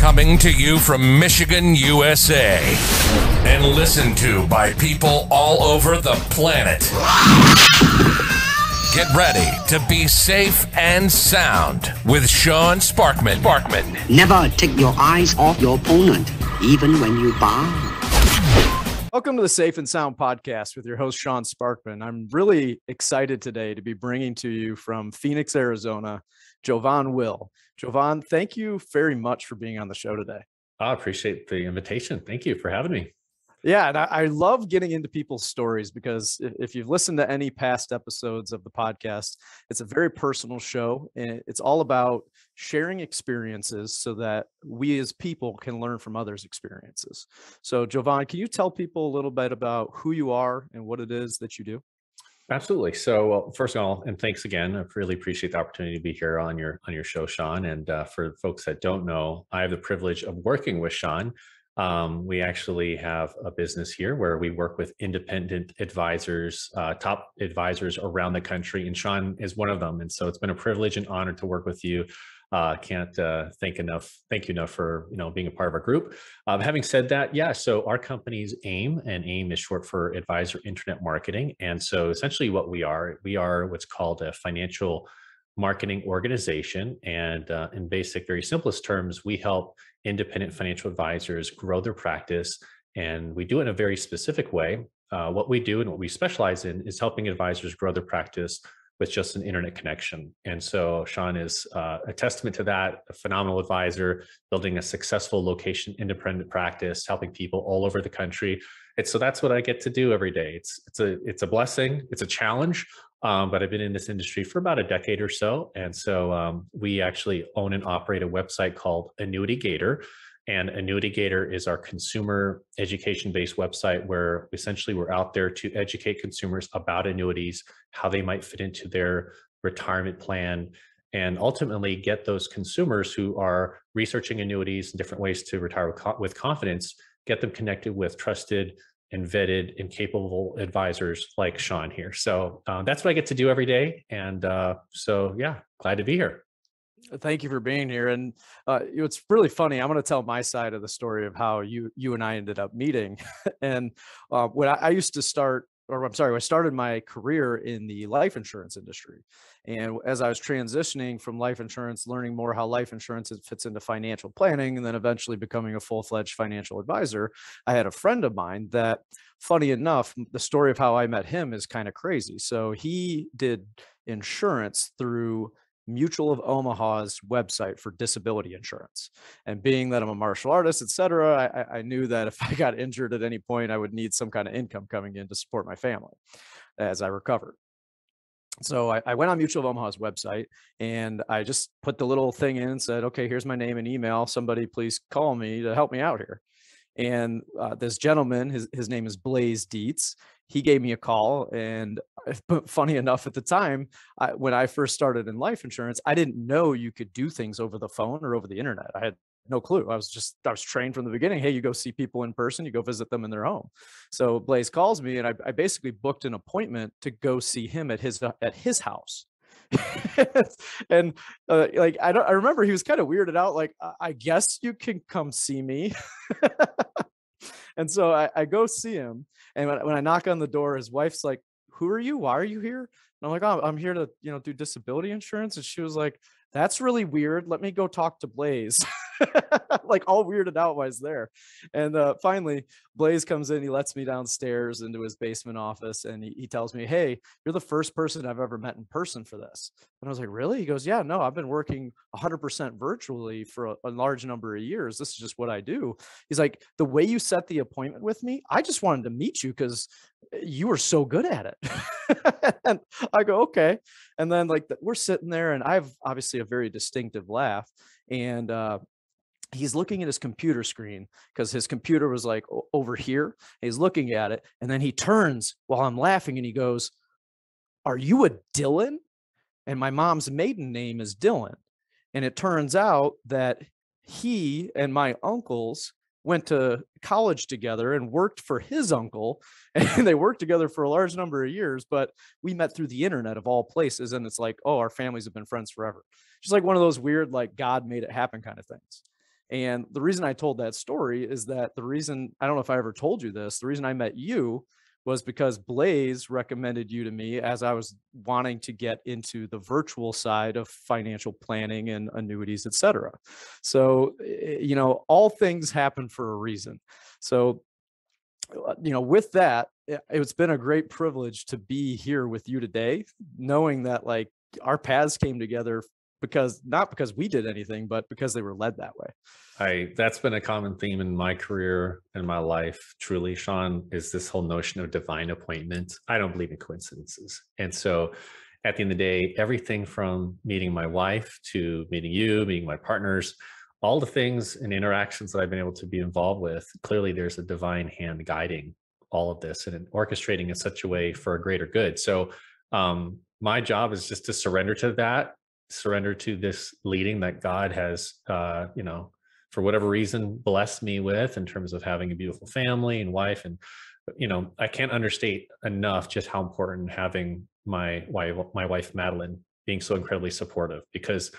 Coming to you from Michigan, USA, and listened to by people all over the planet. Get ready to be safe and sound with Sean Sparkman. Never take your eyes off your opponent, even when you bow. Welcome to the Safe and Sound podcast with your host, Sean Sparkman. I'm really excited today to be bringing to you from Phoenix, Arizona, Jovan Will. Jovan, thank you very much for being on the show today. I appreciate the invitation. Thank you for having me. Yeah, and I love getting into people's stories because if you've listened to any past episodes of the podcast, it's a very personal show, and it's all about sharing experiences so that we as people can learn from others' experiences. So, Jovan, can you tell people a little bit about who you are and what it is that you do? Absolutely. So, first of all, and thanks again. I really appreciate the opportunity to be here on your show, Sean. And for folks that don't know, I have the privilege of working with Sean. We actually have a business here where we work with independent advisors, top advisors around the country, and Sean is one of them. And so it's been a privilege and honor to work with you. Can't thank you enough for being a part of our group. Having said that, yeah, so our company's AIM, and AIM is short for Advisor Internet Marketing. And so essentially what we are what's called a financial marketing organization. And in basic, very simplest terms, we help independent financial advisors grow their practice. And we do it in a very specific way. What we do and what we specialize in is helping advisors grow their practice with just an internet connection. And so Sean is a testament to that, a phenomenal advisor, building a successful location independent practice, helping people all over the country. And so that's what I get to do every day. It's a blessing, it's a challenge, but I've been in this industry for about a decade or so. And so we actually own and operate a website called Annuity Gator. And Annuity Gator is our consumer education-based website where essentially we're out there to educate consumers about annuities, how they might fit into their retirement plan, and ultimately get those consumers who are researching annuities and different ways to retire with confidence, get them connected with trusted and vetted and capable advisors like Sean here. So that's what I get to do every day. And so, yeah, glad to be here. Thank you for being here. And it's really funny. I'm going to tell my side of the story of how you and I ended up meeting. And when I started my career in the life insurance industry. And as I was transitioning from life insurance, learning more how life insurance fits into financial planning, and then eventually becoming a full-fledged financial advisor, I had a friend of mine that, funny enough, the story of how I met him is kind of crazy. So he did insurance through Mutual of Omaha's website for disability insurance. And being that I'm a martial artist, et cetera, I knew that if I got injured at any point, I would need some kind of income coming in to support my family as I recovered. So I went on Mutual of Omaha's website and I just put the little thing in and said, okay, here's my name and email. Somebody please call me to help me out here. And this gentleman, his name is Blaze Dietz. He gave me a call, and funny enough, at the time, when I first started in life insurance, I didn't know you could do things over the phone or over the internet. I had no clue. I was trained from the beginning. Hey, you go see people in person, you go visit them in their home. So Blaze calls me, and I basically booked an appointment to go see him at his house. And I remember he was kind of weirded out. Like, I guess you can come see me. And so I go see him. And when I knock on the door, his wife's like, who are you? Why are you here? And I'm like, oh, I'm here to, do disability insurance. And she was like, that's really weird. Let me go talk to Blaze. Like, all weirded out while I was there. And finally, Blaze comes in. He lets me downstairs into his basement office. And he tells me, hey, you're the first person I've ever met in person for this. And I was like, really? He goes, yeah, no, I've been working 100% virtually for a large number of years. This is just what I do. He's like, the way you set the appointment with me, I just wanted to meet you because you were so good at it. And I go, okay. And then we're sitting there, and I have obviously a very distinctive laugh. And he's looking at his computer screen because his computer was like over here. He's looking at it, and then he turns while I'm laughing and he goes, are you a Dylan? And my mom's maiden name is Dylan. And it turns out that he and my uncles went to college together and worked for his uncle, and they worked together for a large number of years, but we met through the internet of all places. And it's like, oh, our families have been friends forever. Just like one of those weird, like, God made it happen kind of things. And the reason I told that story is that the reason, I don't know if I ever told you this, the reason I met you was because Blaze recommended you to me as I was wanting to get into the virtual side of financial planning and annuities, et cetera. So, all things happen for a reason. So, with that, it's been a great privilege to be here with you today, knowing that like our paths came together because not because we did anything, but because they were led that way. That's been a common theme in my career and my life, truly, Sean, is this whole notion of divine appointment. I don't believe in coincidences. And so at the end of the day, everything from meeting my wife to meeting you, meeting my partners, all the things and interactions that I've been able to be involved with, clearly there's a divine hand guiding all of this and orchestrating in such a way for a greater good. So my job is just to surrender to that, surrender to this leading that God has, for whatever reason, blessed me with in terms of having a beautiful family and wife. And, I can't understate enough just how important having my wife, Madeline, being so incredibly supportive, because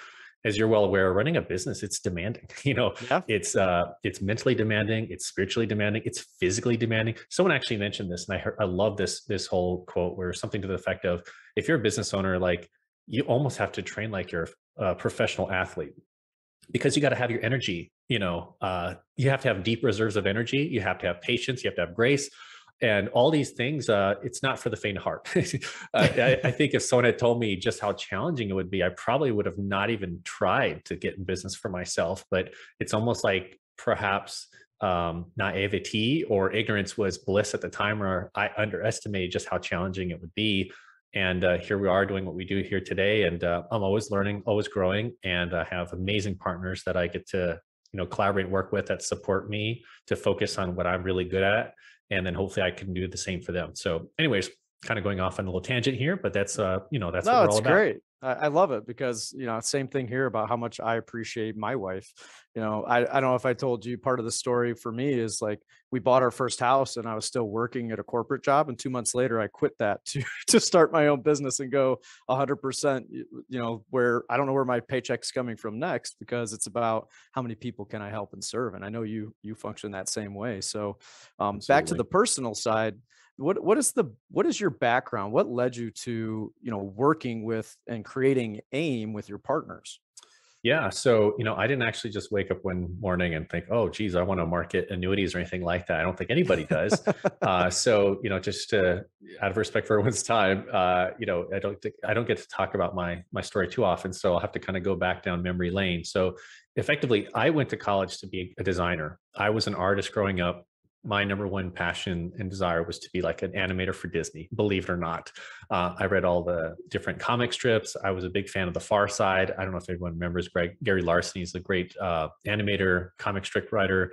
as you're well aware, running a business, it's demanding. Yeah. It's mentally demanding, it's spiritually demanding, it's physically demanding. Someone actually mentioned this, and I love this whole quote where something to the effect of, if you're a business owner, like you almost have to train like you're a professional athlete, because you got to have your energy. You have to have deep reserves of energy. You have to have patience. You have to have grace. And all these things, it's not for the faint of heart. I think if someone had told me just how challenging it would be, I probably would have not even tried to get in business for myself. But it's almost like perhaps naivety or ignorance was bliss at the time, or I underestimated just how challenging it would be. And here we are doing what we do here today. And I'm always learning, always growing, and I have amazing partners that I get to collaborate and work with that support me to focus on what I'm really good at. And then hopefully I can do the same for them. So anyways, kind of going off on a little tangent here, but that's that's No, what we're all it's about. great. I love it because, same thing here about how much I appreciate my wife. I don't know if I told you, part of the story for me is like we bought our first house and I was still working at a corporate job. And 2 months later, I quit that to start my own business and go 100%, where I don't know where my paycheck's coming from next, because it's about how many people can I help and serve. And I know you function that same way. So back to the personal side, what is your background? What led you to, working with and creating AIM with your partners? Yeah. So, I didn't actually just wake up one morning and think, oh, geez, I want to market annuities or anything like that. I don't think anybody does. So, just out of respect for everyone's time, I don't get to talk about my story too often. So I'll have to kind of go back down memory lane. So effectively, I went to college to be a designer. I was an artist growing up. My number one passion and desire was to be like an animator for Disney, believe it or not. I read all the different comic strips. I was a big fan of The Far Side. I don't know if everyone remembers Gary Larson. He's a great animator, comic strip writer.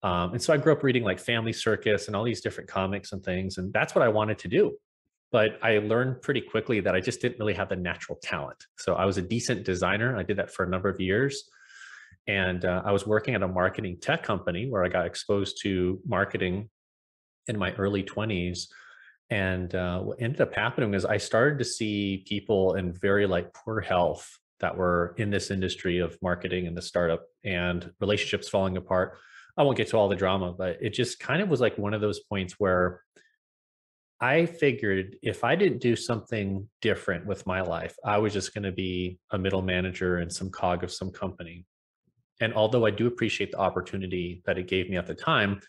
And so I grew up reading like Family Circus and all these different comics and things. And that's what I wanted to do. But I learned pretty quickly that I just didn't really have the natural talent. So I was a decent designer. I did that for a number of years. And I was working at a marketing tech company where I got exposed to marketing in my early 20s. And what ended up happening is I started to see people in very like poor health that were in this industry of marketing and the startup, and relationships falling apart. I won't get to all the drama, but it just kind of was like one of those points where I figured if I didn't do something different with my life, I was just going to be a middle manager and some cog of some company. And although I do appreciate the opportunity that it gave me at the time,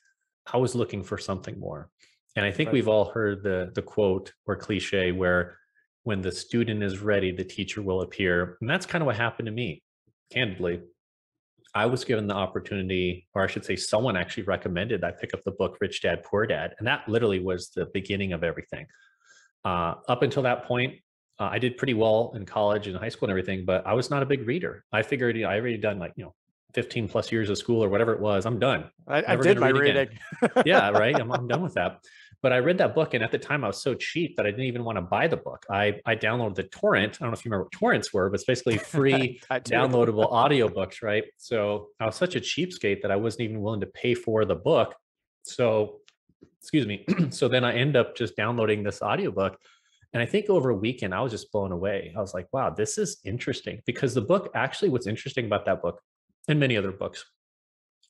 I was looking for something more. And I think Right. we've all heard the quote or cliche where when the student is ready, the teacher will appear. And that's kind of what happened to me. Candidly, I was given the opportunity, or I should say, someone actually recommended I pick up the book Rich Dad, Poor Dad. And that literally was the beginning of everything. Up until that point, I did pretty well in college and high school and everything, but I was not a big reader. I figured, I already done like, 15 plus years of school or whatever it was. I'm done. I did my reading. Yeah, right. I'm done with that. But I read that book, and at the time I was so cheap that I didn't even want to buy the book. I downloaded the torrent. I don't know if you remember what torrents were, but it's basically free downloadable audiobooks, right? So I was such a cheapskate that I wasn't even willing to pay for the book. So, excuse me. So then I end up just downloading this audiobook. And I think over a weekend, I was just blown away. I was like, wow, this is interesting. Because the book, actually, what's interesting about that book and many other books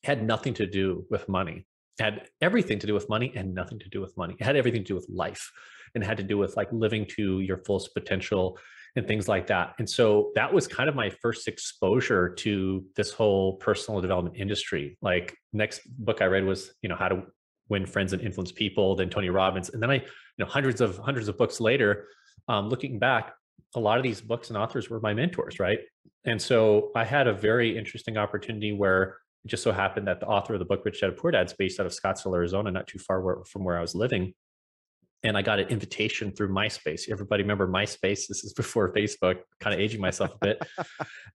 had nothing to do with money. It had everything to do with money and nothing to do with money. It had everything to do with life, and it had to do with like living to your fullest potential and things like that. And so that was kind of my first exposure to this whole personal development industry. Like, next book I read was, How to Win Friends and Influence People, then Tony Robbins. And then hundreds of books later, looking back, a lot of these books and authors were my mentors, right? And so I had a very interesting opportunity where it just so happened that the author of the book, Rich Dad Poor Dad, is based out of Scottsdale, Arizona, not too far from where I was living. And I got an invitation through MySpace. Everybody remember MySpace? This is before Facebook, kind of aging myself a bit.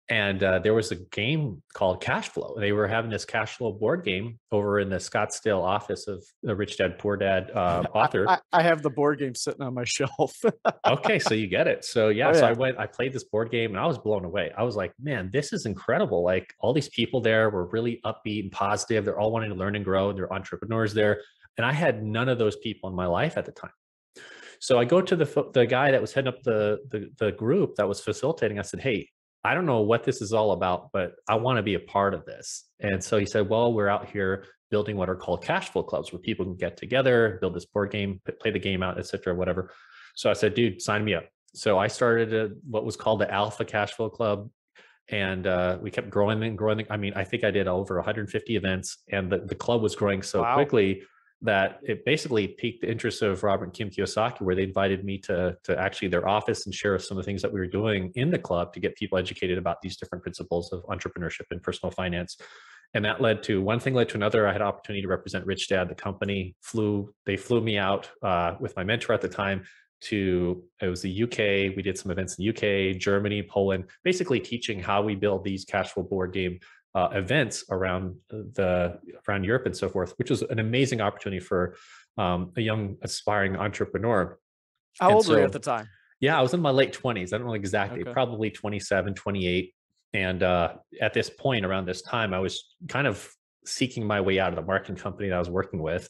And there was a game called Cash Flow. They were having this cash flow board game over in the Scottsdale office of the Rich Dad Poor Dad author. I have the board game sitting on my shelf. Okay, so you get it. So yeah, Oh, yeah. so I played this board game and I was blown away. I was like, man, this is incredible. Like, all these people there were really upbeat and positive. They're all wanting to learn and grow, and they're entrepreneurs there. And I had none of those people in my life at the time. So I go to the guy that was heading up the group that was facilitating. I said, hey, I don't know what this is all about, but I want to be a part of this. And so he said, well, we're out here building what are called cash flow clubs, where people can get together, build this board game, play the game out, et cetera, whatever. So I said, dude, sign me up. So I started what was called the Alpha Cash Flow Club. And we kept growing and growing. I mean, I think I did over 150 events, and the club was growing so quickly that it basically piqued the interest of Robert and Kim Kiyosaki, where they invited me to actually their office and share some of the things that we were doing in the club to get people educated about these different principles of entrepreneurship and personal finance. And that led to one thing led to another. I had an opportunity to represent Rich Dad, the company. They flew me out with my mentor at the time it was the UK. We did some events in the UK, Germany, Poland, basically teaching how we build these cash flow board game events around Europe and so forth, which was an amazing opportunity for a young aspiring entrepreneur. How old were you at the time? Yeah, I was in my late 20s. I don't know exactly, probably 27, 28. And at this point, around this time, I was kind of seeking my way out of the marketing company that I was working with.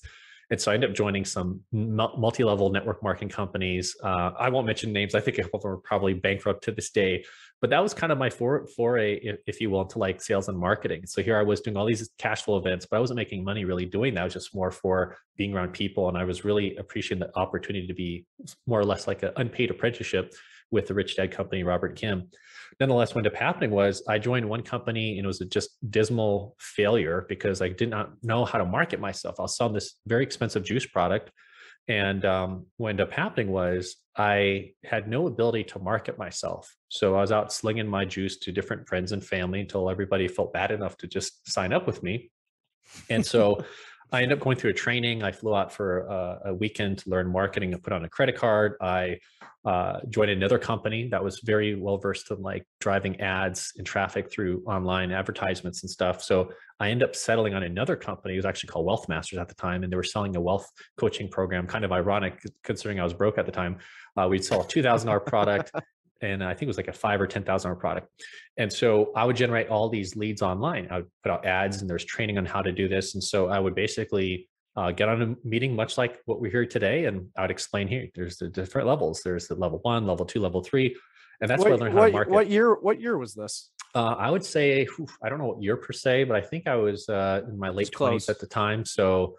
And so I ended up joining some multi-level network marketing companies. I won't mention names. I think a couple of them are probably bankrupt to this day. But that was kind of my foray, if you will, into like sales and marketing. So here I was doing all these cash flow events, but I wasn't making money really doing that. It was just more for being around people. And I was really appreciating the opportunity to be more or less like an unpaid apprenticeship with the Rich Dad company, Robert and Kim. Nonetheless, what ended up happening was I joined one company and it was a just dismal failure because I did not know how to market myself. I was selling this very expensive juice product. And what ended up happening was I had no ability to market myself. So I was out slinging my juice to different friends and family until everybody felt bad enough to just sign up with me. And so I ended up going through a training. I flew out for a weekend to learn marketing and put on a credit card. I joined another company that was very well versed in like driving ads and traffic through online advertisements and stuff. So I ended up settling on another company. It was actually called Wealth Masters at the time, and they were selling a wealth coaching program. Kind of ironic considering I was broke at the time. We'd sell a $2,000 product. And I think it was like a $5,000 or $10,000 product. And so I would generate all these leads online. I would put out ads and there's training on how to do this. And so I would basically get on a meeting, much like what we're here today. And I would explain here, there's the different levels. There's the level 1, level 2, level 3. And that's where I learned how to market. What year was this? I would say, I don't know what year per se, but I think I was in my late 20s at the time. So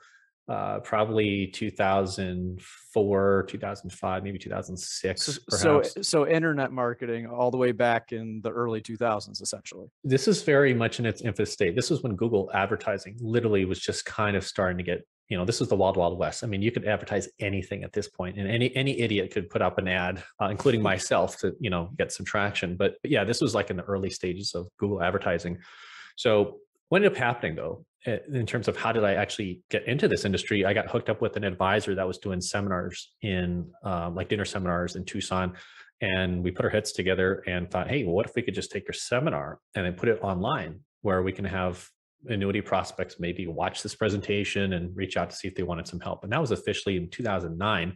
probably 2004, 2005, maybe 2006. So internet marketing all the way back in the early 2000s, essentially. This is very much in its infant state. This was when Google advertising literally was just kind of starting to get, this is the wild, wild west. I mean, you could advertise anything at this point, and any idiot could put up an ad, including myself, to, get some traction. But yeah, this was like in the early stages of Google advertising. So what ended up happening though, in terms of how did I actually get into this industry, I got hooked up with an advisor that was doing seminars in like dinner seminars in Tucson. And we put our heads together and thought, hey, well, what if we could just take your seminar and then put it online where we can have annuity prospects maybe watch this presentation and reach out to see if they wanted some help. And that was officially in 2009.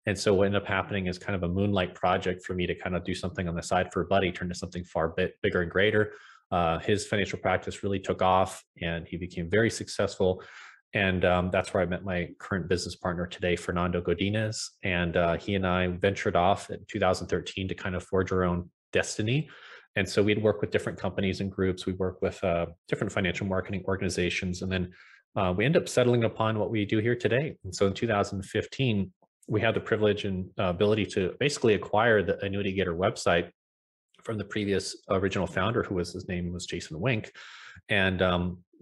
And so what ended up happening is kind of a moonlight project for me to kind of do something on the side for a buddy, turn to something far bigger and greater. His financial practice really took off and he became very successful. And that's where I met my current business partner today, Fernando Godinez. And he and I ventured off in 2013 to kind of forge our own destiny. And so we'd work with different companies and groups. We work with different financial marketing organizations. And then we end up settling upon what we do here today. And so in 2015, we had the privilege and ability to basically acquire the Annuity Gator website from the previous original founder, his name was Jason Wink. And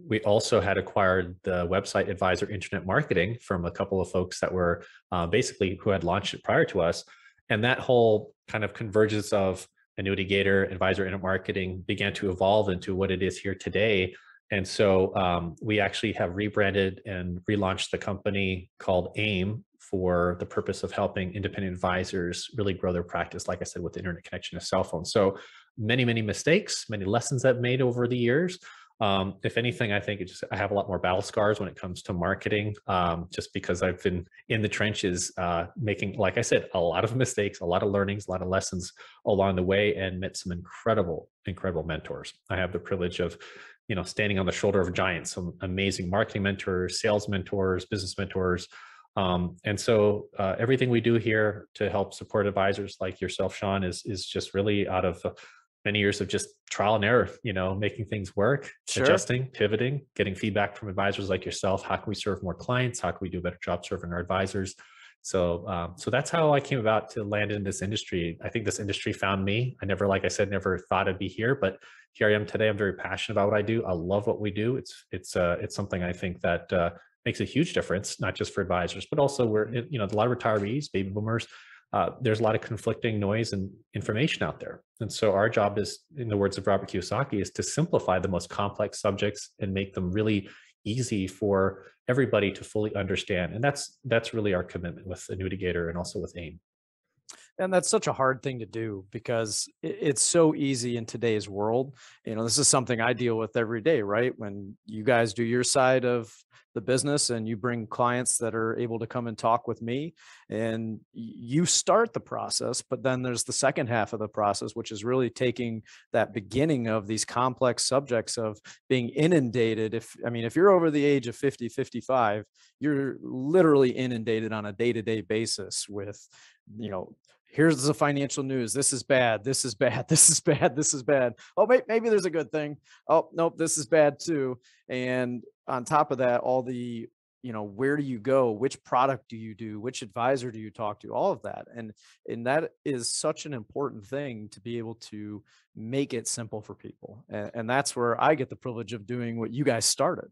we also had acquired the website Advisor Internet Marketing from a couple of folks that were basically who had launched it prior to us. And that whole kind of convergence of Annuity Gator, Advisor Internet Marketing began to evolve into what it is here today. And so we actually have rebranded and relaunched the company called AIM for the purpose of helping independent advisors really grow their practice, like I said, with the internet connection of cell phones. So many, many mistakes, many lessons I've made over the years. If anything, I think I have a lot more battle scars when it comes to marketing, just because I've been in the trenches making, like I said, a lot of mistakes, a lot of learnings, a lot of lessons along the way, and met some incredible, incredible mentors. I have the privilege of standing on the shoulder of giants, some amazing marketing mentors, sales mentors, business mentors. And so everything we do here to help support advisors like yourself, Sean, is just really out of many years of just trial and error, making things work, Sure. adjusting, pivoting, getting feedback from advisors like yourself. How can we serve more clients? How can we do a better job serving our advisors? So that's how I came about to land in this industry. I think this industry found me. I never, like I said, never thought I'd be here, but here I am today. I'm very passionate about what I do. I love what we do. It's something I think that makes a huge difference, not just for advisors, but also we're, a lot of retirees, baby boomers. There's a lot of conflicting noise and information out there. And so our job is, in the words of Robert Kiyosaki, is to simplify the most complex subjects and make them really easy for everybody to fully understand. And that's really our commitment with Annuity Gator and also with AIM. And that's such a hard thing to do because it's so easy in today's world. This is something I deal with every day, right? When you guys do your side of the business and you bring clients that are able to come and talk with me, and you start the process, but then there's the second half of the process, which is really taking that beginning of these complex subjects of being inundated. If you're over the age of 50, 55, you're literally inundated on a day-to-day basis with, here's the financial news. This is bad. This is bad. This is bad. This is bad. Oh, maybe there's a good thing. Oh, nope, this is bad too. And on top of that, all the, where do you go? Which product do you do? Which advisor do you talk to? All of that. And that is such an important thing to be able to make it simple for people. And that's where I get the privilege of doing what you guys started.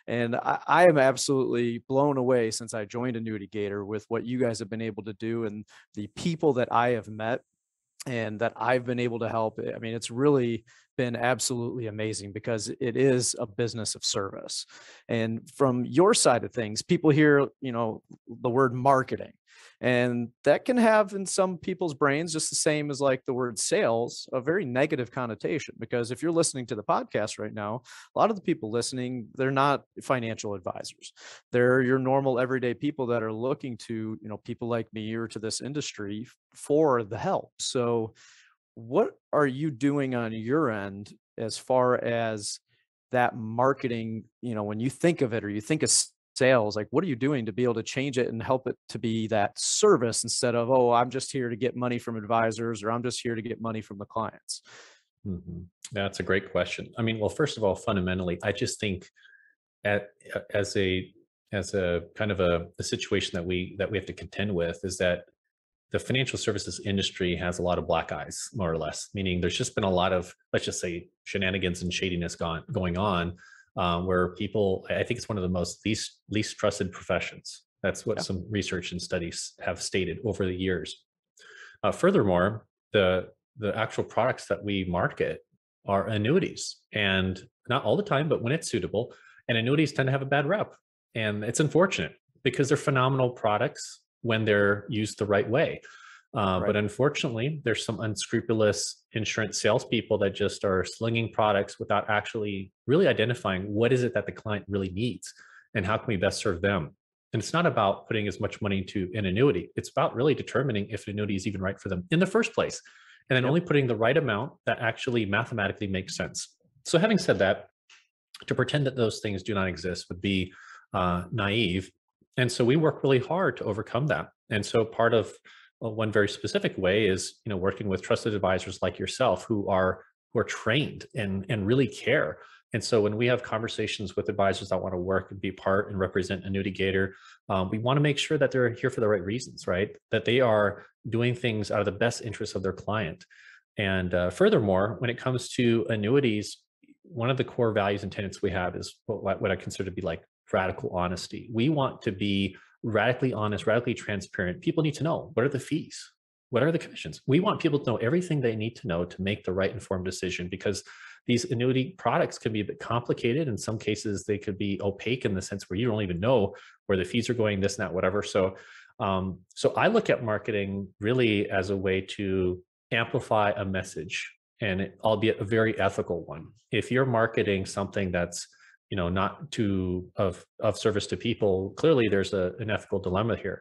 And I am absolutely blown away since I joined Annuity Gator with what you guys have been able to do and the people that I have met and that I've been able to help. It's really been absolutely amazing because it is a business of service. And from your side of things, people hear, the word marketing, and that can have in some people's brains, just the same as like the word sales, a very negative connotation. Because if you're listening to the podcast right now, a lot of the people listening, they're not financial advisors. They're your normal everyday people that are looking to, people like me or to this industry for the help. So what are you doing on your end as far as that marketing, when you think of it or you think of sales, like what are you doing to be able to change it and help it to be that service instead of, oh, I'm just here to get money from advisors or I'm just here to get money from the clients? Mm-hmm. That's a great question. Well, first of all, fundamentally, I just think as a kind of a situation that we have to contend with is that the financial services industry has a lot of black eyes, more or less, meaning there's just been a lot of, let's just say, shenanigans and shadiness going on, where people, I think it's one of the most least trusted professions. That's what some research and studies have stated over the years. Furthermore, the actual products that we market are annuities, and not all the time, but when it's suitable. And annuities tend to have a bad rep, and it's unfortunate because they're phenomenal products when they're used the right way. But unfortunately, there's some unscrupulous insurance salespeople that just are slinging products without actually really identifying what is it that the client really needs and how can we best serve them. And it's not about putting as much money into an annuity. It's about really determining if an annuity is even right for them in the first place, and then only putting the right amount that actually mathematically makes sense. So having said that, to pretend that those things do not exist would be naive. And so we work really hard to overcome that. And so part of one very specific way is, working with trusted advisors like yourself who are who are trained and really care. And so when we have conversations with advisors that want to work and be part and represent Annuity Gator, we want to make sure that they're here for the right reasons, right? That they are doing things out of the best interest of their client. And furthermore, when it comes to annuities, one of the core values and tenets we have is what I consider to be like radical honesty. We want to be radically honest, radically transparent. People need to know, what are the fees? What are the commissions? We want people to know everything they need to know to make the right informed decision, because these annuity products can be a bit complicated. In some cases, they could be opaque in the sense where you don't even know where the fees are going, this and that, whatever. So I look at marketing really as a way to amplify a message, and albeit a very ethical one. If you're marketing something that's not of service to people, clearly there's an ethical dilemma here.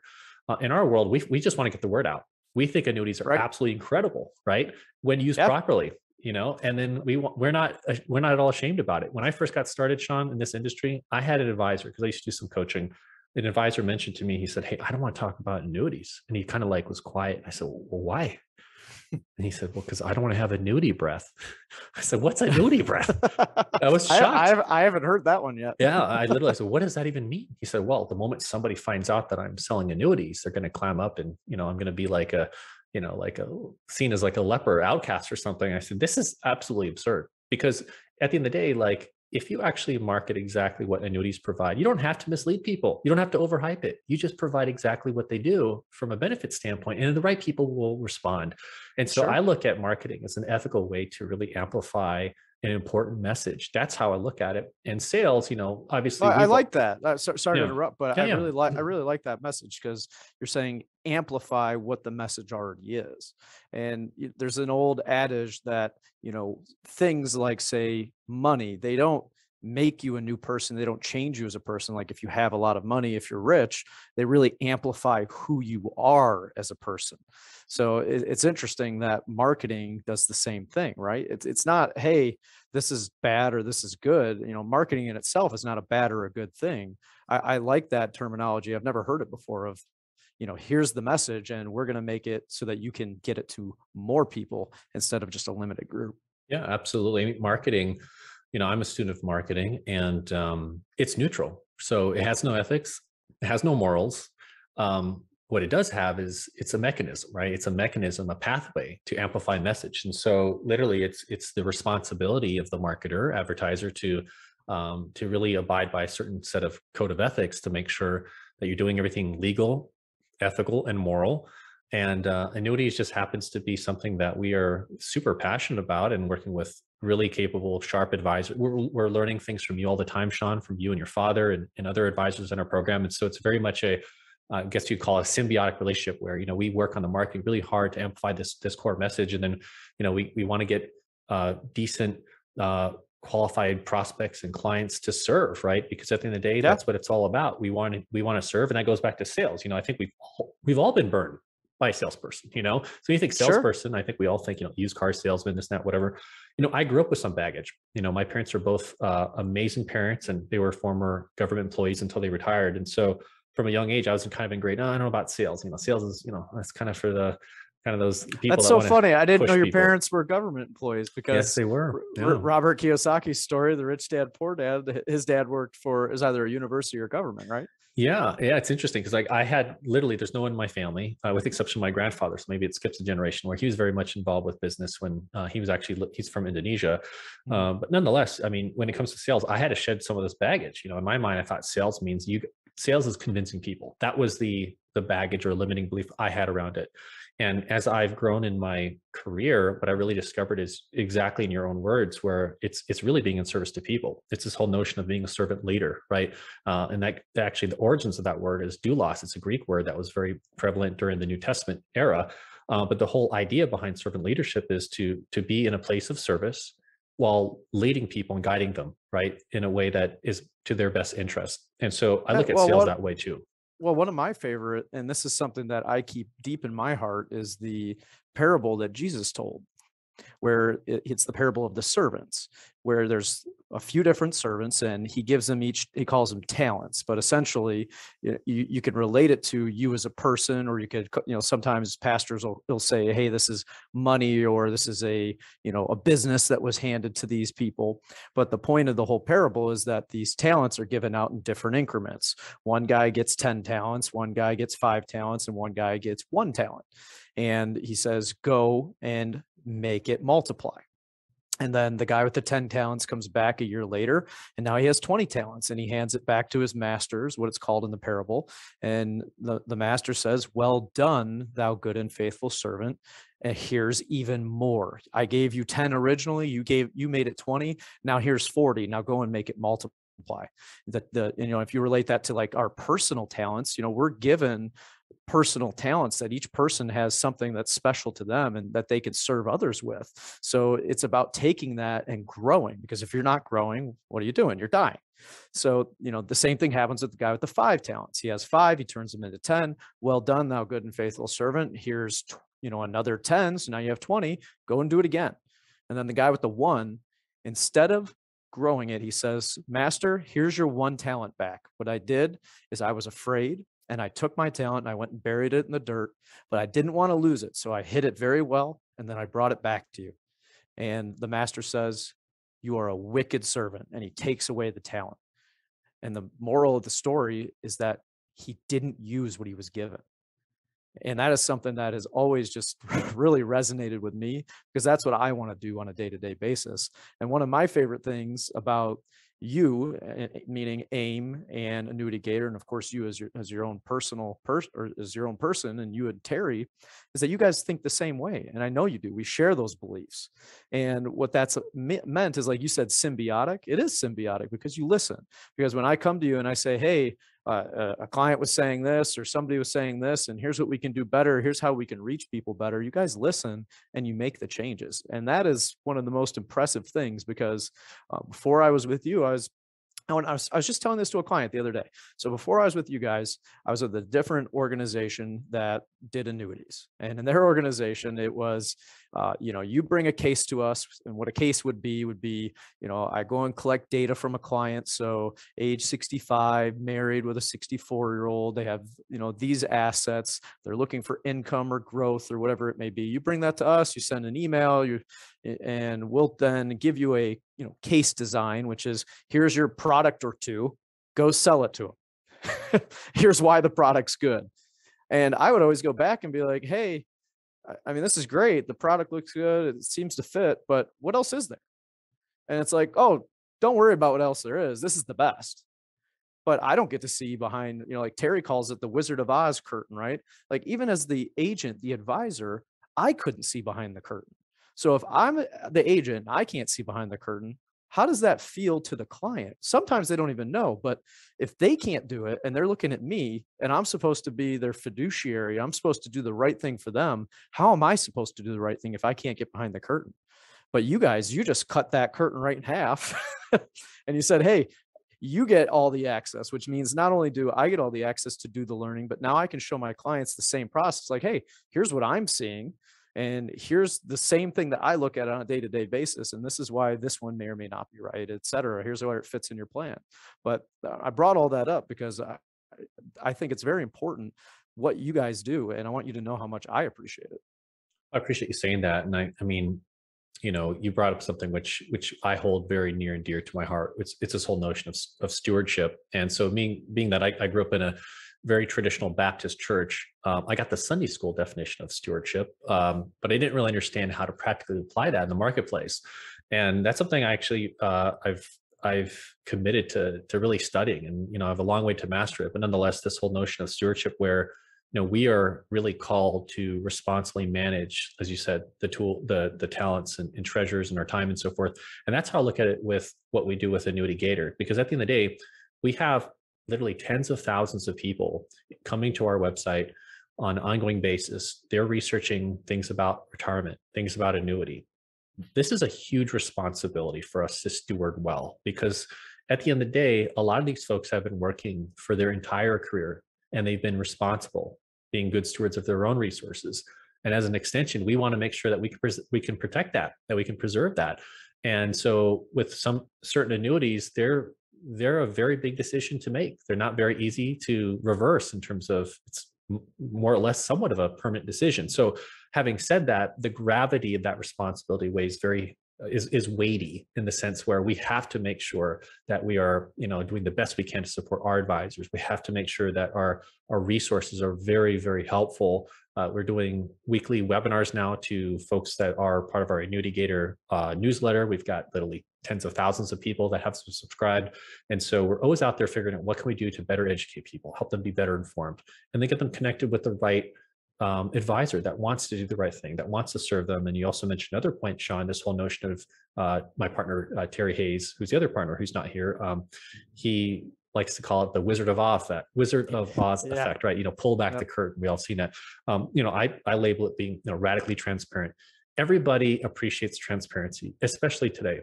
In our world, we just want to get the word out. We think annuities are absolutely incredible, right? When used properly, and then we're not at all ashamed about it. When I first got started, Sean, in this industry, I had an advisor, because I used to do some coaching. An advisor mentioned to me, he said, "Hey, I don't want to talk about annuities." And he kind of was quiet. I said, "Well, why?" And he said, "Well, because I don't want to have annuity breath." I said, "What's annuity breath?" I was shocked. I haven't heard that one yet. Yeah, I said, "What does that even mean?" He said, "Well, the moment somebody finds out that I'm selling annuities, they're going to climb up and, I'm going to be like seen as like a leper outcast or something." I said, "This is absolutely absurd, because at the end of the day, if you actually market exactly what annuities provide, you don't have to mislead people. You don't have to overhype it. You just provide exactly what they do from a benefit standpoint, and the right people will respond." And so I look at marketing as an ethical way to really amplify an important message. That's how I look at it. And sales, obviously, I like that. Sorry to interrupt, but I really Mm-hmm. like that message, because you're saying amplify what the message already is. And there's an old adage that, things like, say, money, they don't make you a new person. They don't change you as a person. Like if you have a lot of money, if you're rich, they really amplify who you are as a person. So it's interesting that marketing does the same thing, right? It's not, hey, this is bad or this is good. Marketing in itself is not a bad or a good thing. I like that terminology. I've never heard it before of, here's the message and we're going to make it so that you can get it to more people instead of just a limited group. Yeah, absolutely. I mean, marketing, I'm a student of marketing, and it's neutral. So it has no ethics, it has no morals. What it does have is it's a mechanism, right? It's a mechanism, a pathway to amplify message. And so literally it's the responsibility of the marketer, advertiser to really abide by a certain set of code of ethics to make sure that you're doing everything legal, ethical, and moral. And annuities just happens to be something that we are super passionate about, and working with really capable, sharp advisors. We're learning things from you all the time, Sean, from you and your father and other advisors in our program. And so it's very much I guess you'd call it a symbiotic relationship where, we work on the marketing really hard to amplify this core message. And then, we want to get decent, qualified prospects and clients to serve, right? Because at the end of the day, that's what it's all about. We want to serve. And that goes back to sales. I think we've all been burned by a salesperson, so you think salesperson, I think we all think, used car salesman, this, that, whatever. I grew up with some baggage. My parents are both amazing parents, and they were former government employees until they retired. And so from a young age, I was kind of ingrained, I don't know about sales. Sales is, that's kind of for the those people. That's so funny. I didn't know your parents were government employees, because yes, they were. Yeah. Robert Kiyosaki's story, The Rich Dad, Poor Dad, his dad worked for, is either a university or government, right? Yeah. It's interesting because I had literally, there's no one in my family, with the exception of my grandfather. So maybe it skips a generation, where he was very much involved with business when he's from Indonesia. But nonetheless, I mean, when it comes to sales, I had to shed some of this baggage. In my mind, I thought sales means sales is convincing people. That was the baggage or limiting belief I had around it. And as I've grown in my career, what I really discovered is exactly in your own words, where it's really being in service to people. It's this whole notion of being a servant leader, right? And that actually the origins of that word is doulos. It's a Greek word that was very prevalent during the New Testament era. But the whole idea behind servant leadership is to be in a place of service while leading people and guiding them, right, in a way that is to their best interest. And so I look at sales that way too. Well, one of my favorite, and this is something that I keep deep in my heart, is the parable that Jesus told, where it's the parable of the servants, where there's a few different servants, and he gives them each, he calls them talents, but essentially you can relate it to you as a person, or you could, sometimes pastors will say, hey, this is money, or this is a business that was handed to these people. But the point of the whole parable is that these talents are given out in different increments. One guy gets 10 talents, one guy gets 5 talents, and one guy gets 1 talent. And he says, go and make it multiply. And then the guy with the 10 talents comes back a year later, and now he has 20 talents, and he hands it back to his masters, what it's called in the parable. And the master says, well done, thou good and faithful servant. And here's even more. I gave you 10 originally. You made it 20. Now here's 40. Now go and make it multiply. If you relate that to like our personal talents, we're given personal talents that each person has something that's special to them and that they could serve others with. So it's about taking that and growing, because if you're not growing, what are you doing? You're dying. So, the same thing happens with the guy with the 5 talents. He has 5, he turns them into 10. Well done, thou good and faithful servant. Here's, another 10. So now you have 20, go and do it again. And then the guy with the 1, instead of growing it, he says, master, here's your 1 talent back. What I did is I was afraid, and I took my talent and I went and buried it in the dirt, but I didn't want to lose it. So I hid it very well, and then I brought it back to you. And the master says, you are a wicked servant, and he takes away the talent. And the moral of the story is that he didn't use what he was given. And that is something that has always just really resonated with me, because that's what I want to do on a day-to-day basis. And one of my favorite things about you, meaning AIM and Annuity Gator, and of course you as your own personal person, or as your own person, and you and Terry, is that you guys think the same way. And I know you do. We share those beliefs. And what that's meant is, like you said, symbiotic. It is symbiotic because you listen. Because when I come to you and I say, hey, a client was saying this, or somebody was saying this, and here's what we can do better, here's how we can reach people better, you guys listen and you make the changes. And that is one of the most impressive things, because before I was with you, I was just telling this to a client the other day. So before I was with you guys, I was with a different organization that did annuities. And in their organization, it was, you bring a case to us, and what a case would be, I go and collect data from a client. So age 65, married with a 64-year-old, they have, these assets, they're looking for income or growth or whatever it may be. You bring that to us, you send an email, and we'll then give you a case design, which is, here's your product or 2, go sell it to them. Here's why the product's good. And I would always go back and be like, hey, I mean, this is great, the product looks good, it seems to fit, but what else is there? And it's like, oh, don't worry about what else there is, this is the best. But I don't get to see behind, like Terry calls it the Wizard of Oz curtain, right? Like, even as the agent, the advisor, I couldn't see behind the curtain. So if I'm the agent, I can't see behind the curtain. How does that feel to the client? Sometimes they don't even know, but if they can't do it and they're looking at me and I'm supposed to be their fiduciary, I'm supposed to do the right thing for them. How am I supposed to do the right thing if I can't get behind the curtain? But you guys, you just cut that curtain right in half and you said, hey, you get all the access, which means not only do I get all the access to do the learning, but now I can show my clients the same process. Like, hey, here's what I'm seeing. And here's the same thing that I look at on a day-to-day basis. And this is why this one may or may not be right, et cetera. Here's where it fits in your plan. But I brought all that up because I think it's very important what you guys do. And I want you to know how much I appreciate it. I appreciate you saying that. And I mean, you brought up something which I hold very near and dear to my heart. It's this whole notion of stewardship. And so being that I grew up in a very traditional Baptist church, I got the Sunday school definition of stewardship, but I didn't really understand how to practically apply that in the marketplace. And that's something I actually I've committed to really studying. And I have a long way to master it. But nonetheless, this whole notion of stewardship, where we are really called to responsibly manage, as you said, the talents and treasures and our time and so forth. And that's how I look at it with what we do with Annuity Gator, because at the end of the day, we have literally tens of thousands of people coming to our website on an ongoing basis. They're researching things about retirement, things about annuity. This is a huge responsibility for us to steward well, because at the end of the day, a lot of these folks have been working for their entire career, and they've been responsible, being good stewards of their own resources. And as an extension, we want to make sure that we can protect that we can preserve that. And so with some certain annuities, they're a very big decision to make. They're not very easy to reverse in terms of it's more or less somewhat of a permanent decision. So having said that, the gravity of that responsibility weighs very is weighty in the sense where we have to make sure that we are, doing the best we can to support our advisors. We have to make sure that our resources are very, very helpful. We're doing weekly webinars now to folks that are part of our Annuity Gator newsletter. We've got literally tens of thousands of people that have subscribed. And so we're always out there figuring out what can we do to better educate people, help them be better informed, and then get them connected with the right advisor that wants to do the right thing, that wants to serve them. And you also mentioned another point, Sean, this whole notion of my partner, Terry Hayes, who's the other partner who's not here. He likes to call it the Wizard of Oz effect, right? Pull back the curtain. We all seen that. I label it being radically transparent. Everybody appreciates transparency, especially today,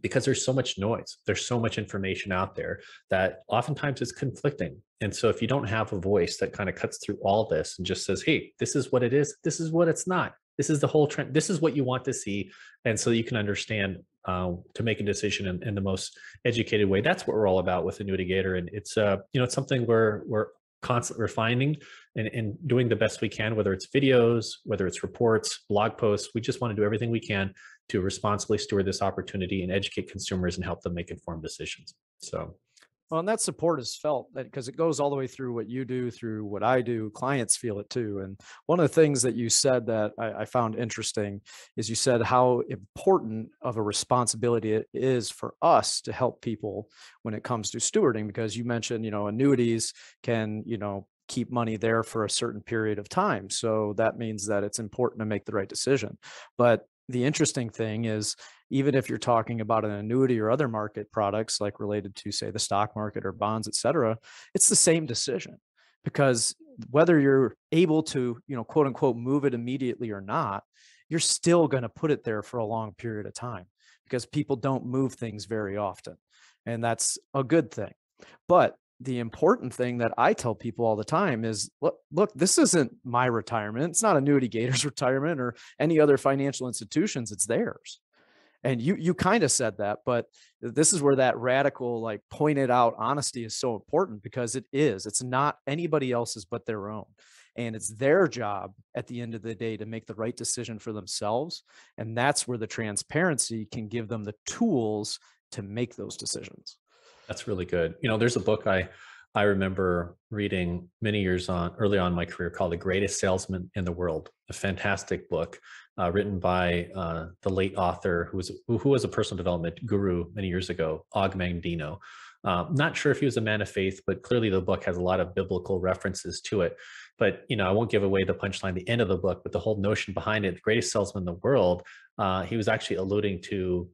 because there's so much noise. There's so much information out there that oftentimes is conflicting. And so if you don't have a voice that kind of cuts through all this and just says, hey, this is what it is, this is what it's not, this is the whole trend, this is what you want to see. And so you can understand to make a decision in the most educated way. That's what we're all about with Annuity Gator. And it's it's something we're constantly refining and doing the best we can, whether it's videos, whether it's reports, blog posts. We just want to do everything we can to responsibly steward this opportunity and educate consumers and help them make informed decisions. So, well, and that support is felt that because it goes all the way through what you do, through what I do, clients feel it too. And one of the things that you said that I found interesting is you said how important of a responsibility it is for us to help people when it comes to stewarding, because you mentioned, annuities can, keep money there for a certain period of time. So that means that it's important to make the right decision. But the interesting thing is, even if you're talking about an annuity or other market products like related to, say, the stock market or bonds, et cetera, it's the same decision, because whether you're able to, quote unquote, move it immediately or not, you're still going to put it there for a long period of time, because people don't move things very often. And that's a good thing. But the important thing that I tell people all the time is, look, this isn't my retirement. It's not Annuity Gator's retirement or any other financial institutions. It's theirs. And you kind of said that, but this is where that radical, like, pointed out honesty is so important, because it's not anybody else's but their own. And it's their job at the end of the day to make the right decision for themselves. And that's where the transparency can give them the tools to make those decisions. That's really good. There's a book I remember reading many years early on in my career called The Greatest Salesman in the World, a fantastic book written by the late author who was a personal development guru many years ago, Og Mandino. Not sure if he was a man of faith, but clearly the book has a lot of biblical references to it. But, I won't give away the punchline, the end of the book, but the whole notion behind it, the greatest salesman in the world, he was actually alluding to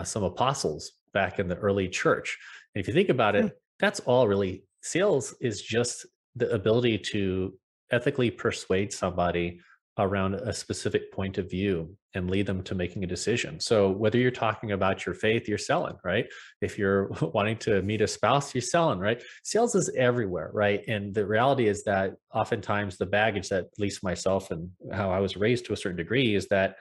some apostles back in the early church. And if you think about it, that's all really sales is, just the ability to ethically persuade somebody around a specific point of view and lead them to making a decision. So whether you're talking about your faith, you're selling, right? If you're wanting to meet a spouse, you're selling, right? Sales is everywhere, right? And the reality is that oftentimes the baggage that, at least myself and how I was raised to a certain degree, is that,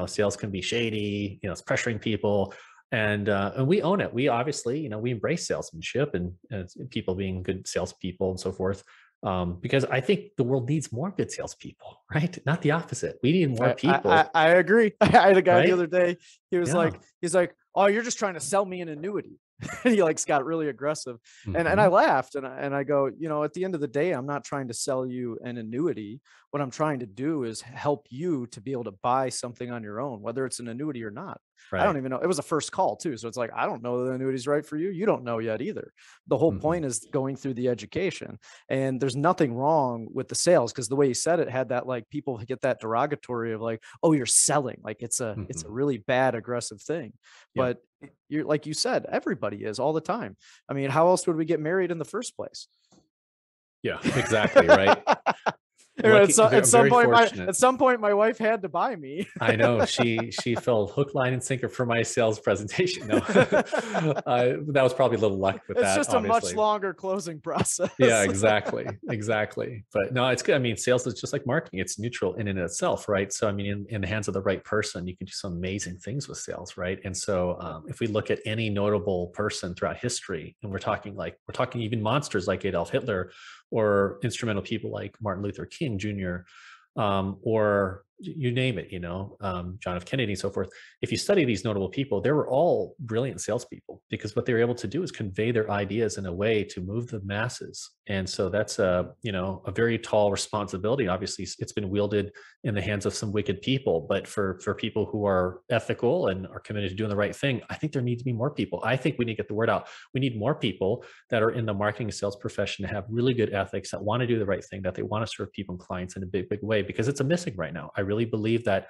sales can be shady, it's pressuring people. And we own it. We obviously, we embrace salesmanship and people being good salespeople and so forth. Because I think the world needs more good salespeople, right? Not the opposite. We need more people. I agree. I had a guy the other day. He was he's like, oh, you're just trying to sell me an annuity. And he got really aggressive. And I laughed and I go, at the end of the day, I'm not trying to sell you an annuity. What I'm trying to do is help you to be able to buy something on your own, whether it's an annuity or not. Right. I don't even know. It was a first call too. So it's like, I don't know the annuity's right for you. You don't know yet either. The whole point is going through the education, and there's nothing wrong with the sales, because the way he said it had that, like, people get that derogatory of like, oh, you're selling. Like it's a really bad, aggressive thing. But you're, like you said, everybody is all the time. I mean, how else would we get married in the first place? Yeah, exactly. Right. Lucky, At some very point, fortunate. my wife had to buy me. I know she fell hook, line, and sinker for my sales presentation. No, that was probably a little luck with It's that. just Obviously. a much longer closing process. Yeah, exactly. But no, it's good. I mean, sales is just like marketing. It's neutral in and of itself, right? So, I mean, in the hands of the right person, you can do some amazing things with sales, right? And so, if we look at any notable person throughout history, and we're talking even monsters like Adolf Hitler, or instrumental people like Martin Luther King Jr., or you name it, John F. Kennedy and so forth. If you study these notable people, they were all brilliant salespeople, because what they were able to do is convey their ideas in a way to move the masses. And so that's a very tall responsibility. Obviously, it's been wielded in the hands of some wicked people, but for people who are ethical and are committed to doing the right thing, I think there need to be more people. I think we need to get the word out. We need more people that are in the marketing and sales profession to have really good ethics, that want to do the right thing, that they want to serve people and clients in a big way, because it's a missing right now. I really believe that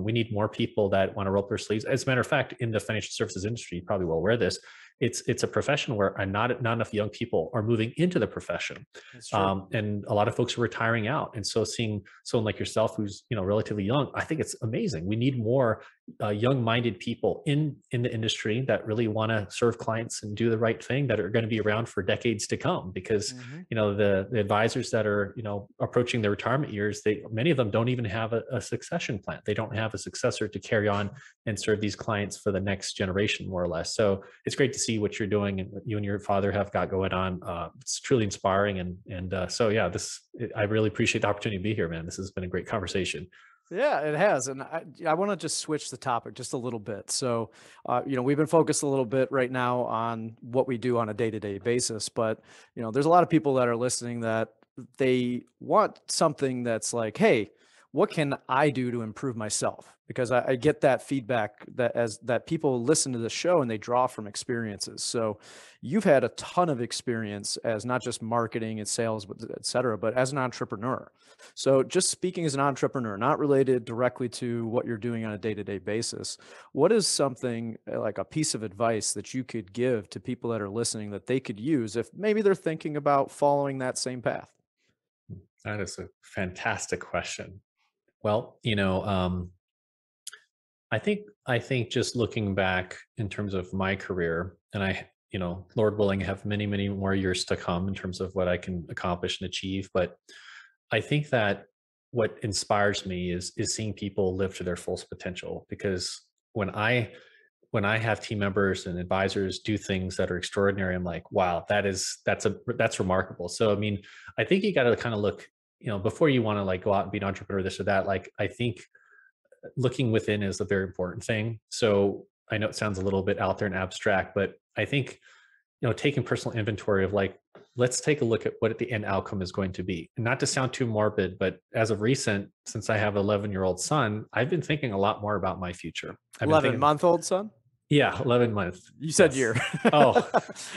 we need more people that want to roll up their sleeves. As a matter of fact, in the financial services industry, you probably well aware of this, it's a profession where not enough young people are moving into the profession. And a lot of folks are retiring out. And so seeing someone like yourself who's relatively young, I think it's amazing. We need more young-minded people in the industry that really want to serve clients and do the right thing, that are going to be around for decades to come. Because the advisors that are approaching their retirement years, many of them don't even have a succession plan. They don't have a successor to carry on and serve these clients for the next generation, more or less. So it's great to see what you're doing and what you and your father have got going on. It's truly inspiring. So yeah, I really appreciate the opportunity to be here, man. This has been a great conversation. Yeah, it has. And I want to just switch the topic just a little bit. So, we've been focused a little bit right now on what we do on a day-to-day basis, but, there's a lot of people that are listening that they want something that's like, hey, what can I do to improve myself? Because I get that feedback that people listen to the show and they draw from experiences. So you've had a ton of experience as not just marketing and sales, et cetera, but as an entrepreneur. So just speaking as an entrepreneur, not related directly to what you're doing on a day-to-day basis, what is something like a piece of advice that you could give to people that are listening that they could use if maybe they're thinking about following that same path? That is a fantastic question. Well, I think just looking back in terms of my career, and Lord willing, have many, many more years to come in terms of what I can accomplish and achieve. But I think that what inspires me is seeing people live to their fullest potential. Because when I have team members and advisors do things that are extraordinary, I'm like, wow, that's remarkable. So, I mean, I think you got to kind of look, before you want to like go out and be an entrepreneur, this or that. Like, I think looking within is a very important thing. So I know it sounds a little bit out there and abstract, but I think, taking personal inventory of like, let's take a look at what the end outcome is going to be. And not to sound too morbid, but as of recent, since I have an 11-year-old son, I've been thinking a lot more about my future. 11-month-old son? Yeah, 11 months. You said year. Oh,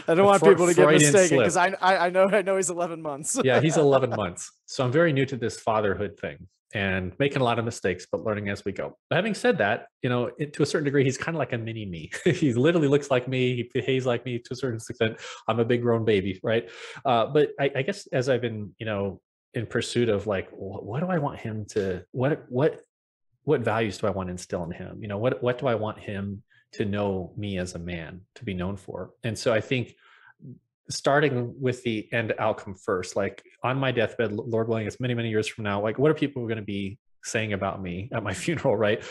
I don't want people to get mistaken, because I know he's 11 months. Yeah, he's 11 months. So I'm very new to this fatherhood thing and making a lot of mistakes, but learning as we go. But having said that, to a certain degree, he's kind of like a mini me. He literally looks like me. He behaves like me to a certain extent. I'm a big grown baby, right? But I guess as I've been, in pursuit of like, what do I want him to, what values do I want to instill in him? What do I want him to know me as a man, to be known for? And so I think starting with the end outcome first, like on my deathbed, Lord willing, it's many, many years from now, like what are people going to be saying about me at my funeral, right?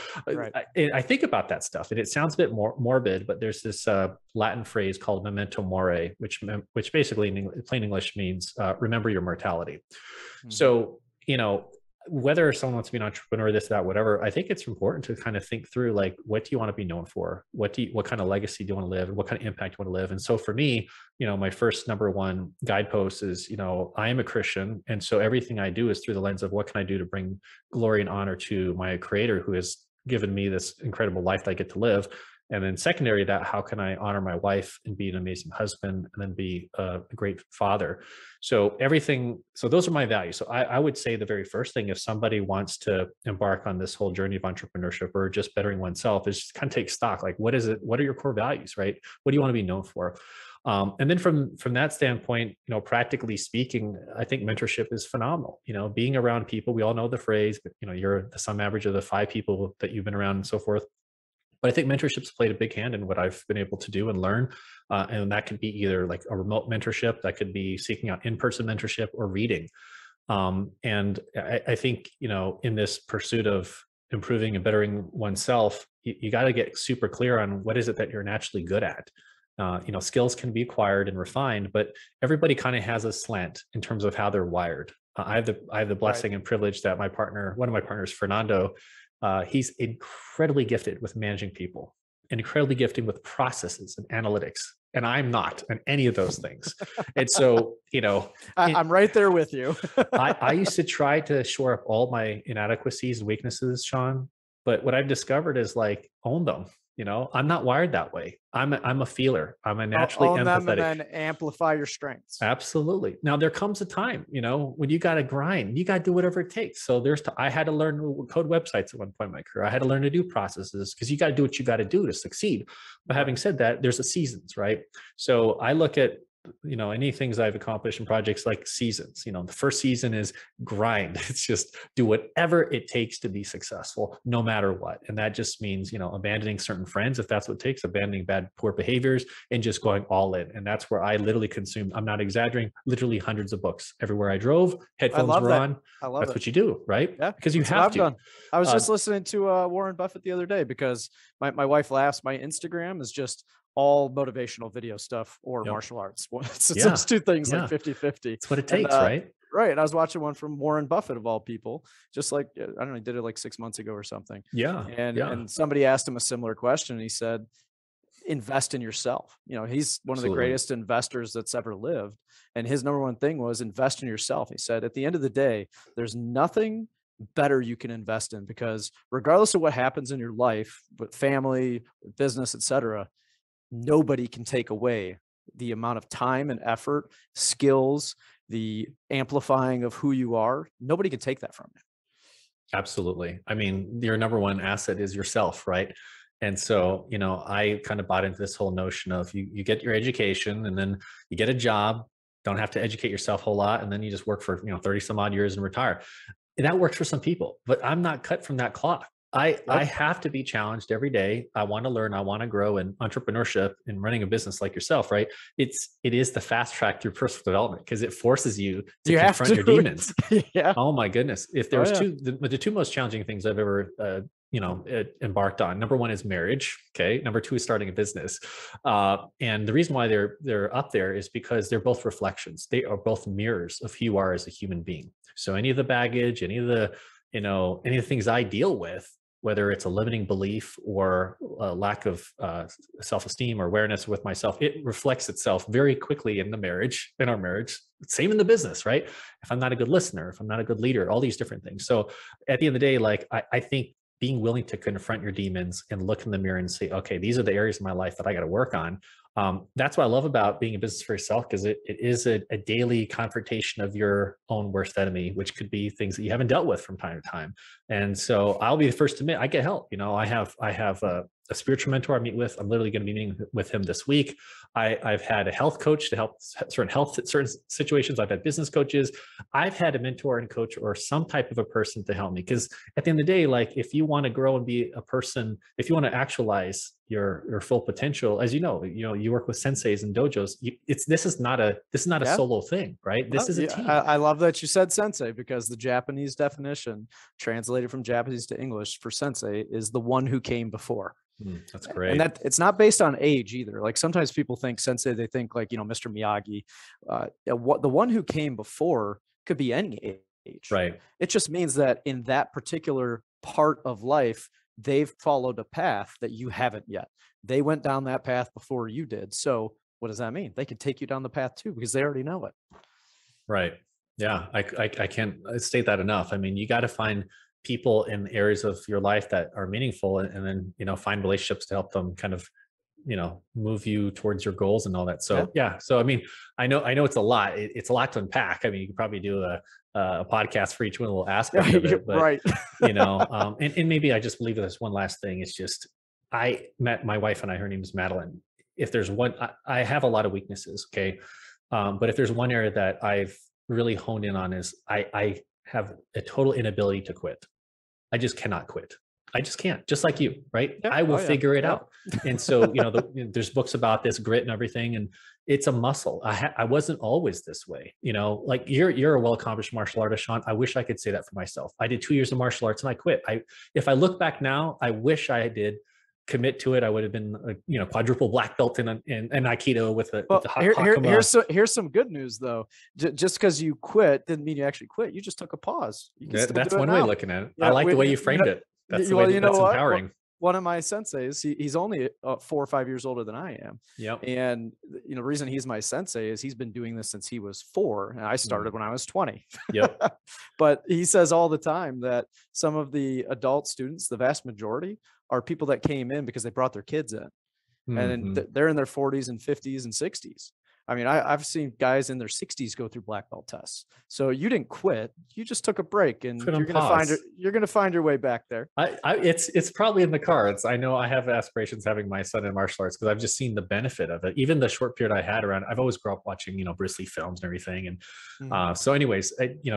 I think about that stuff, and it sounds a bit more morbid, but there's this Latin phrase called memento mori, which basically in plain English means remember your mortality. Mm-hmm. So, whether someone wants to be an entrepreneur, this, that, whatever, I think it's important to kind of think through, like, what do you want to be known for? What kind of legacy do you want to live? And what kind of impact do you want to live? And so for me, my first number one guidepost is, I am a Christian. And so everything I do is through the lens of what can I do to bring glory and honor to my Creator, who has given me this incredible life that I get to live. And then secondary to that, how can I honor my wife and be an amazing husband and then be a great father? So those are my values. So I would say the very first thing, if somebody wants to embark on this whole journey of entrepreneurship or just bettering oneself, is just kind of take stock. Like, what is it? What are your core values, right? What do you want to be known for? And then from that standpoint, practically speaking, I think mentorship is phenomenal. Being around people, we all know the phrase, but you're the sum average of the 5 people that you've been around and so forth. But I think mentorship's played a big hand in what I've been able to do and learn. And that could be either like a remote mentorship, that could be seeking out in-person mentorship, or reading. And I think, in this pursuit of improving and bettering oneself, you got to get super clear on what is it that you're naturally good at. Skills can be acquired and refined, but everybody kind of has a slant in terms of how they're wired. I have the blessing and privilege that one of my partners, Fernando, he's incredibly gifted with managing people, and incredibly gifted with processes and analytics. And I'm not in any of those things. And so, I'm right there with you. I used to try to shore up all my inadequacies and weaknesses, Sean. But what I've discovered is like, own them. I'm not wired that way. I'm a feeler. I'm a naturally own empathetic. them and then amplify your strengths. Absolutely. Now there comes a time, when you got to grind, you got to do whatever it takes. So I had to learn to code websites at one point in my career. I had to learn to do processes, because you got to do what you got to do to succeed. But having said that, there's a seasons, right? So I look at, any things I've accomplished in projects like seasons. The first season is grind. It's just do whatever it takes to be successful, no matter what. And that just means, abandoning certain friends, if that's what it takes, abandoning poor behaviors, and just going all in. And that's where I literally consumed, I'm not exaggerating, literally hundreds of books. Everywhere I drove, headphones were on. That's what you do, right? Yeah, because you have to. Done. I was just listening to Warren Buffett the other day, because my wife laughs. My Instagram is just all motivational video stuff or martial arts. It's those two things, like 50-50. It's what it takes, right? Right. And I was watching one from Warren Buffett, of all people, just like, I don't know, he did it like 6 months ago or something. Yeah. And somebody asked him a similar question, and he said, invest in yourself. He's one of the greatest investors that's ever lived. And his number one thing was invest in yourself. He said, at the end of the day, there's nothing better you can invest in, because regardless of what happens in your life, with family, business, etc., nobody can take away the amount of time and effort, skills, the amplifying of who you are. Nobody can take that from you. Absolutely. I mean, your number one asset is yourself, right? And so, I kind of bought into this whole notion of you get your education, and then you get a job, don't have to educate yourself a whole lot, and then you just work for 30 some odd years and retire. And that works for some people, but I'm not cut from that cloth. I have to be challenged every day. I want to learn. I want to grow. In entrepreneurship and running a business like yourself, right? It is the fast track through personal development, because it forces you to confront your demons. Yeah. Oh my goodness. If there was the two most challenging things I've ever embarked on. Number one is marriage. Okay. Number two is starting a business. And the reason why they're up there is because they're both reflections. They are both mirrors of who you are as a human being. So any of the baggage, any of the things I deal with, whether it's a limiting belief or a lack of self-esteem or awareness with myself, it reflects itself very quickly in our marriage. Same in the business, right? If I'm not a good listener, if I'm not a good leader, all these different things. So at the end of the day, like I think being willing to confront your demons and look in the mirror and say, okay, these are the areas of my life that I got to work on. That's what I love about being a business for yourself, because it is a daily confrontation of your own worst enemy, which could be things that you haven't dealt with from time to time. And so I'll be the first to admit, I get help. I have a spiritual mentor I meet with. I'm literally going to be meeting with him this week. I've had a health coach to help certain situations. I've had business coaches. I've had a mentor and coach, or some type of a person to help me. Because at the end of the day, like if you want to grow and be a person, if you want to actualize your full potential, as you work with senseis and dojos. This is not a solo thing, right? This is a team. I love that you said sensei, because the Japanese definition, translated from Japanese to English for sensei, is the one who came before. That's great. And that it's not based on age either. Like sometimes people think sensei, they think like, Mr. Miyagi. The one who came before could be any age. Right. It just means that in that particular part of life, they've followed a path that you haven't yet. They went down that path before you did. So what does that mean? They can take you down the path too, because they already know it. Right. Yeah. I can't state that enough. I mean, you got to find people in areas of your life that are meaningful, and then, find relationships to help them kind of, move you towards your goals and all that. So, yeah. So, I mean, I know it's a lot. It's a lot to unpack. I mean, you could probably do a podcast for each one little aspect of it, but, right. and maybe I just believe this one last thing. It's just, I met my wife and her name is Madeline. if there's one, I have a lot of weaknesses. Okay. But if there's one area that I've really honed in on is I have a total inability to quit. I just cannot quit. I just can't, just like you, right? Yeah. I will Oh, yeah. figure it Yeah. out. And so, there's books about this grit and everything, and it's a muscle. I wasn't always this way, like you're a well-accomplished martial artist, Sean. I wish I could say that for myself. I did 2 years of martial arts and I quit. If I look back now, I wish I did commit to it. I would have been a quadruple black belt in Aikido with the here's some good news though. Just because you quit didn't mean you actually quit. You just took a pause. That's one way of looking at it. Yeah, I like the way you framed it. That's the way that's empowering. One of my senseis, he's only 4 or 5 years older than I am. Yep. And the reason he's my sensei is he's been doing this since he was 4, and I started when I was 20. Yep. But he says all the time that some of the adult students, the vast majority, are people that came in because they brought their kids in, and they're in their 40s and 50s and 60s. I mean, I've seen guys in their 60s go through black belt tests. So you didn't quit; you just took a break, and you're going to find your way back there. It's probably in the cards. I know I have aspirations having my son in martial arts because I've just seen the benefit of it. Even the short period I had around, I've always grew up watching Bruce Lee films and everything, and so anyways,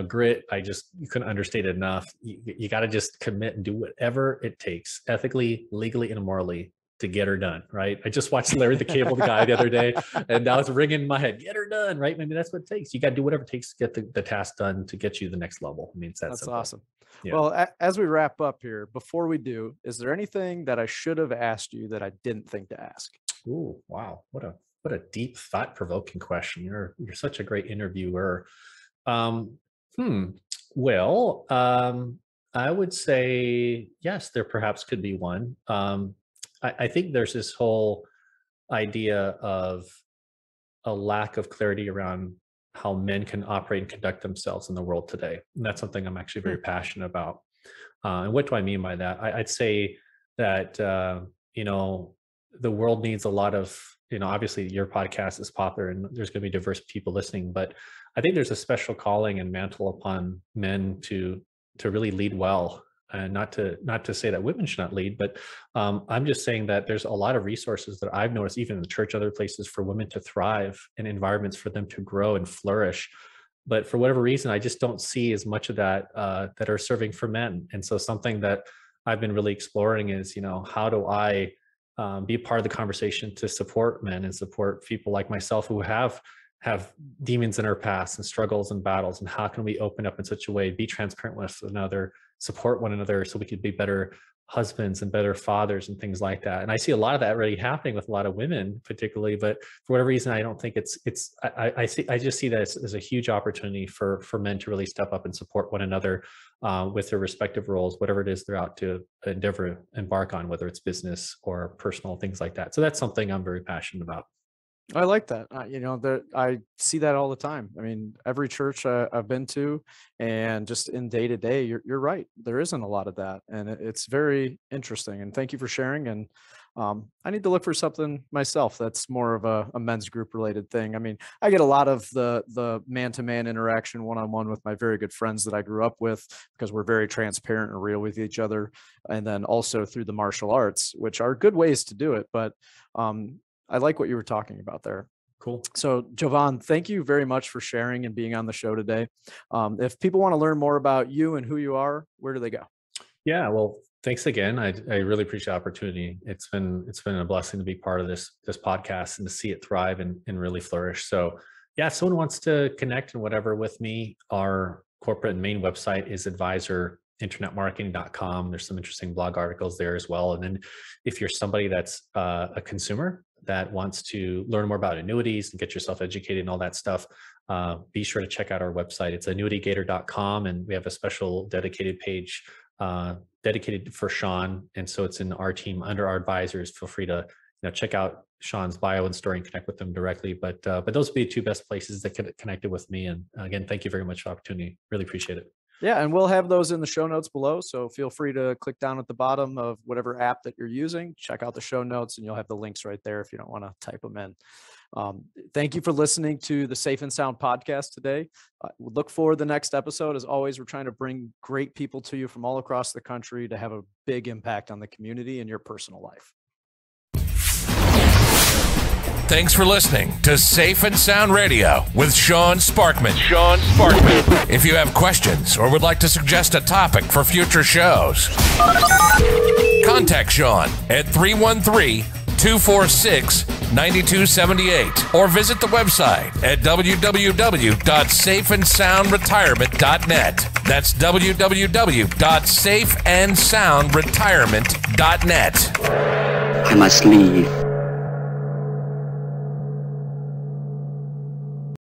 grit. You couldn't understate it enough. You got to just commit and do whatever it takes, ethically, legally, and morally, to get her done, right? I just watched Larry the Cable Guy the other day, and now it's ringing in my head. Get her done, right? Maybe that's what it takes. You got to do whatever it takes to get the task done to get you to the next level. I mean, that's simple. Awesome. Yeah. Well, as we wrap up here, before we do, is there anything that I should have asked you that I didn't think to ask? Ooh, wow! What a deep, thought-provoking question. You're such a great interviewer. Well, I would say yes. There perhaps could be one. I think there's this whole idea of a lack of clarity around how men can operate and conduct themselves in the world today. And that's something I'm actually very passionate about. And what do I mean by that? I'd say that, the world needs a lot of, obviously your podcast is popular and there's going to be diverse people listening, but I think there's a special calling and mantle upon men to really lead well. And not to say that women should not lead, but I'm just saying that there's a lot of resources that I've noticed, even in the church, other places, for women to thrive and environments for them to grow and flourish. But for whatever reason, I just don't see as much of that that are serving for men. And so something that I've been really exploring is, how do I be a part of the conversation to support men and support people like myself who have demons in our past and struggles and battles, and how can we open up in such a way, be transparent with another, support one another, so we could be better husbands and better fathers and things like that. And I see a lot of that already happening with a lot of women, particularly, but for whatever reason, I don't think I just see that as a huge opportunity for men to really step up and support one another with their respective roles, whatever it is they're out to embark on, whether it's business or personal, things like that. So that's something I'm very passionate about. I like that. I see that all the time. I mean, every church I've been to, and just in day to day, you're right. There isn't a lot of that, and it's very interesting. And thank you for sharing. And I need to look for something myself that's more of a men's group related thing. I mean, I get a lot of the man-to-man interaction, one-on-one with my very good friends that I grew up with, because we're very transparent and real with each other. And then also through the martial arts, which are good ways to do it. But I like what you were talking about there. Cool. So, Jovan, thank you very much for sharing and being on the show today. If people want to learn more about you and who you are, where do they go? Yeah, well, thanks again. I really appreciate the opportunity. It's been a blessing to be part of this podcast and to see it thrive and really flourish. So, yeah, if someone wants to connect and whatever with me, our corporate and main website is advisorinternetmarketing.com. There's some interesting blog articles there as well. And then if you're somebody that's a consumer that wants to learn more about annuities and get yourself educated and all that stuff, be sure to check out our website. It's annuitygator.com, and we have a special dedicated page dedicated for Sean. And so it's in our team under our advisors. Feel free to check out Sean's bio and story and connect with them directly. But those would be the two best places that connected with me. And again, thank you very much for the opportunity. Really appreciate it. Yeah, and we'll have those in the show notes below. So feel free to click down at the bottom of whatever app that you're using, check out the show notes, and you'll have the links right there if you don't want to type them in. Thank you for listening to the Safe and Sound podcast today. Look for the next episode. As always, we're trying to bring great people to you from all across the country to have a big impact on the community and your personal life. Thanks for listening to Safe and Sound Radio with Sean Sparkman. Sean Sparkman. If you have questions or would like to suggest a topic for future shows, contact Sean at 313-246-9278 or visit the website at www.safeandsoundretirement.net. That's www.safeandsoundretirement.net. I must leave.